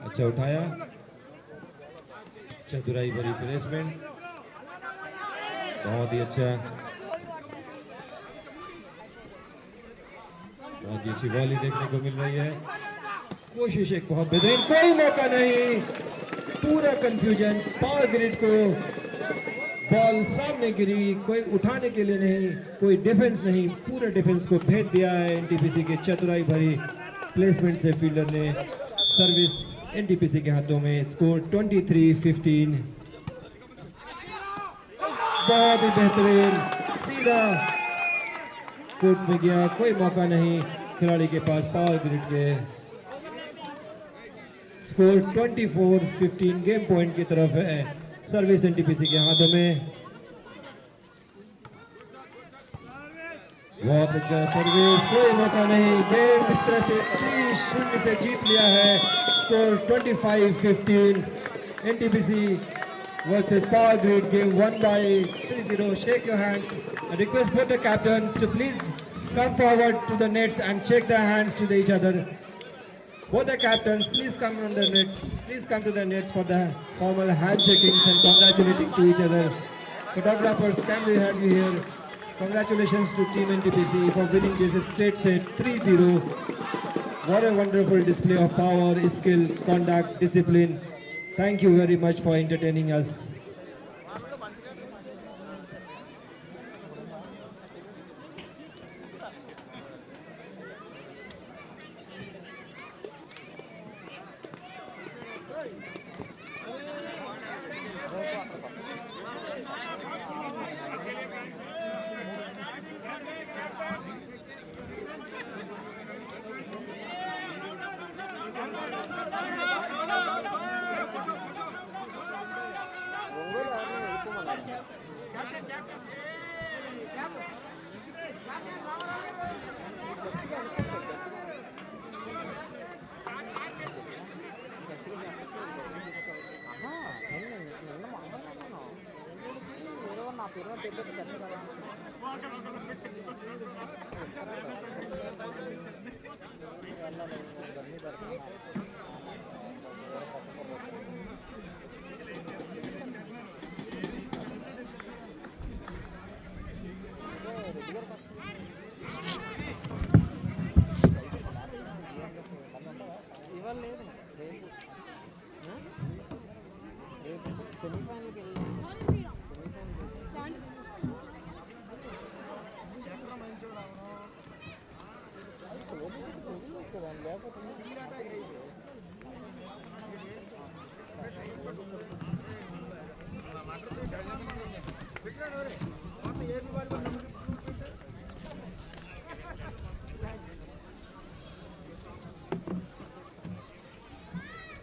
अच्छा उठाया, चतुराई भरी प्लेसमेंट, बहुत ही अच्छा, बहुत ही अच्छी वॉली देखने को मिल रही है। कोशिश एक बहुत बेहतरीन, कोई मौका नहीं, पूरा कंफ्यूजन। पावर ग्रिड को बॉल सामने गिरी, कोई उठाने के लिए नहीं, कोई डिफेंस नहीं, पूरे डिफेंस को भेद दिया है एनटीपीसी के चतुराई भरी प्लेसमेंट से फील्डर ने। सर्विस एनटीपीसी के हाथों में। स्कोर 23-15, बहुत ही बेहतरीन, सीधा कोर्ट में गया, कोई मौका नहीं खिलाड़ी के पास पावर ग्रिड के। स्कोर 24-15, गेम पॉइंट की तरफ है, सर्विस एनटीपीसी के हाथों में। बहुत अच्छा सर्विस, कोई मौका नहीं, गेम इस तरह से 3-0 से जीत लिया है। Score 25-15, NTPC versus Power Grid, game won by 3-0. Shake your hands. I request both the captains to please come forward to the nets and shake their hands to each other. Both the captains, please come on the nets. Please come to the nets for the formal handshakings and congratulating to each other. Photographers, can we have you here? Congratulations to Team NTPC for winning this straight set 3-0. What a wonderful display of power, skill, conduct, discipline. Thank you very much for entertaining us. సెమీఫైనల్కి వెళ్ళి కదా లేకపోతే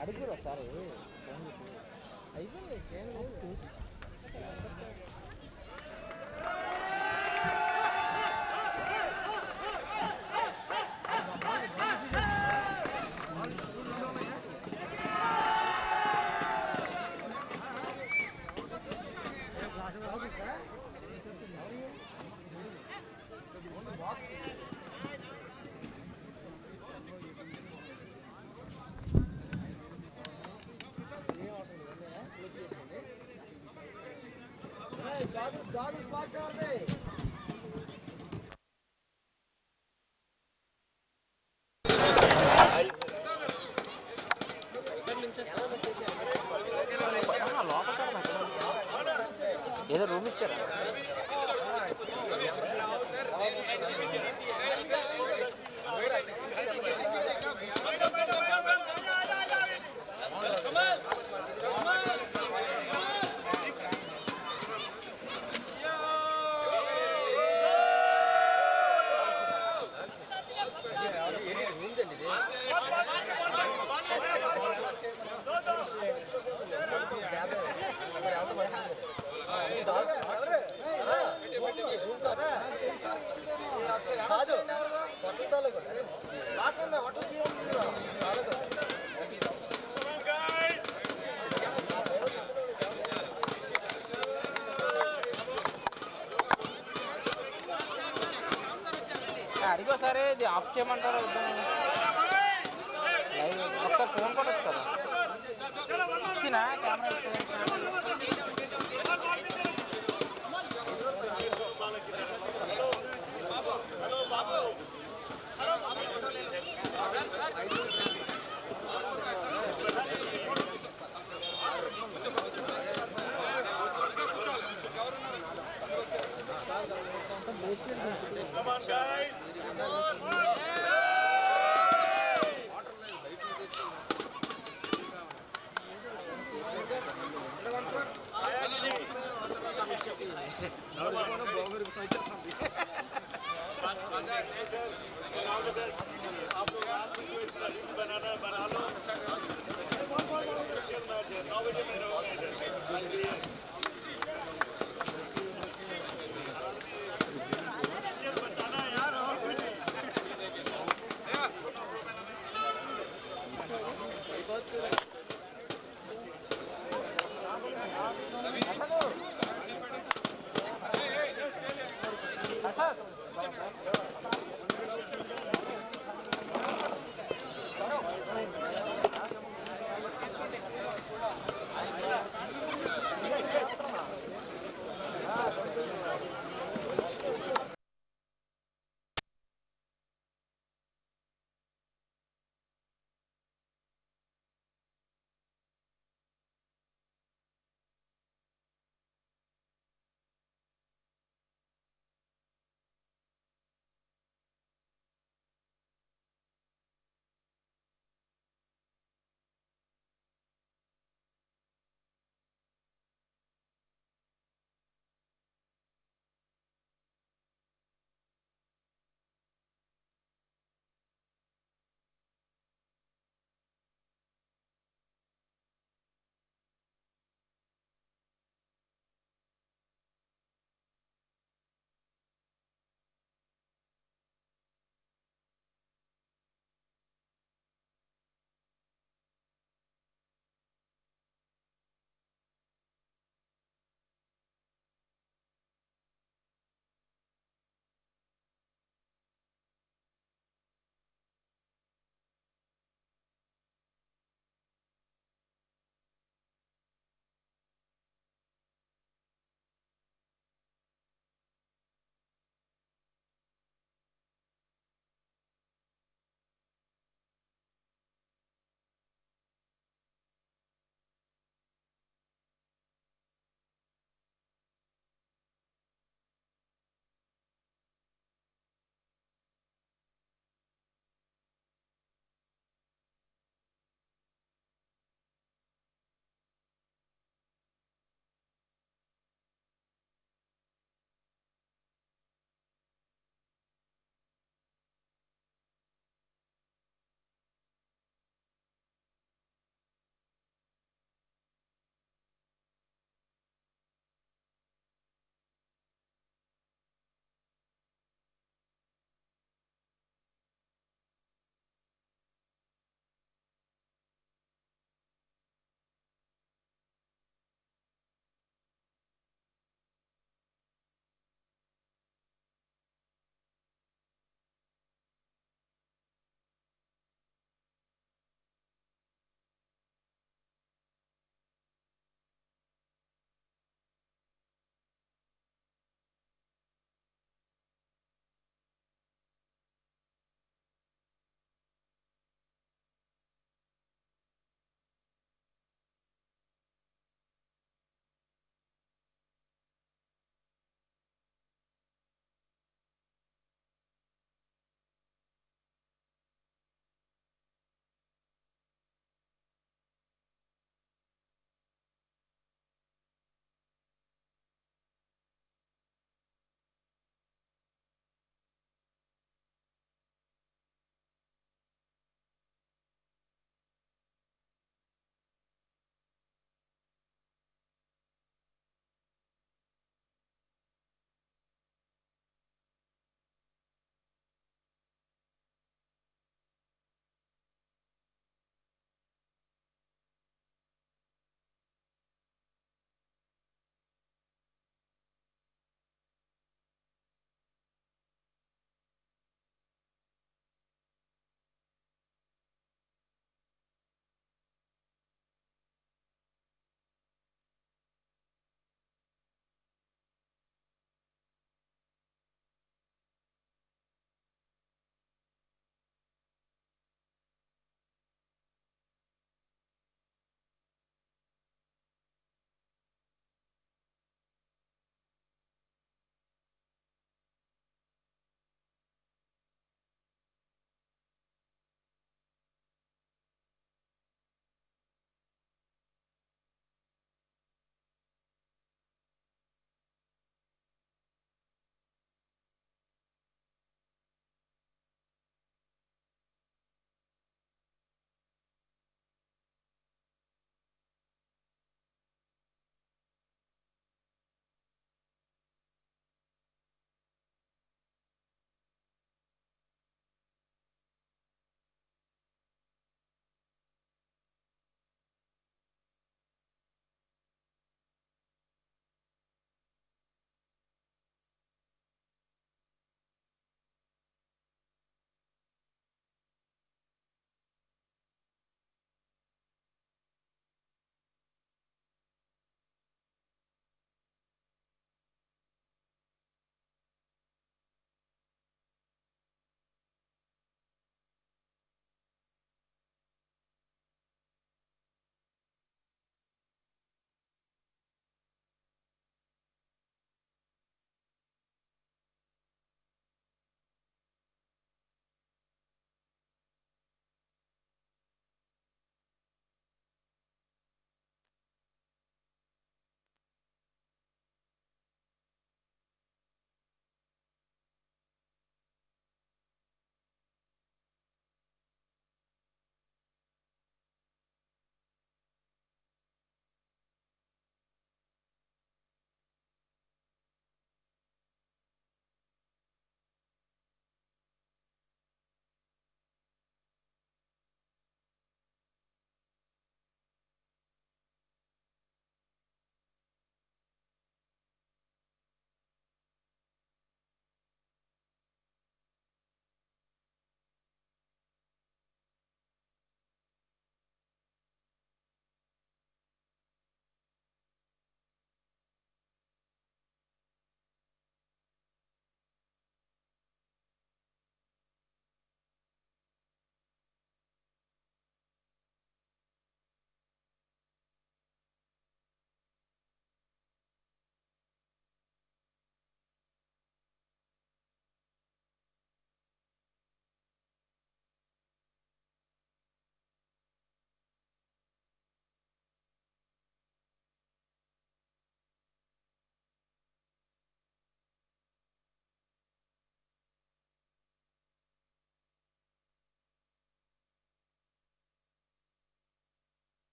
అడుగురా sir phone చేసి అయిపోయింది ఏం లేదు Goggles box out of me. ఏదో room ఇచ్చారా అడిగో సరే ఇది ఆఫ్ చేయమంటారా లైవ్ ఒకసారి ఫోన్ కూడా వస్తుందా ఇచ్చిన Come on, guys. आप लोग रात में जो स्टडीज बना लो 9 बजे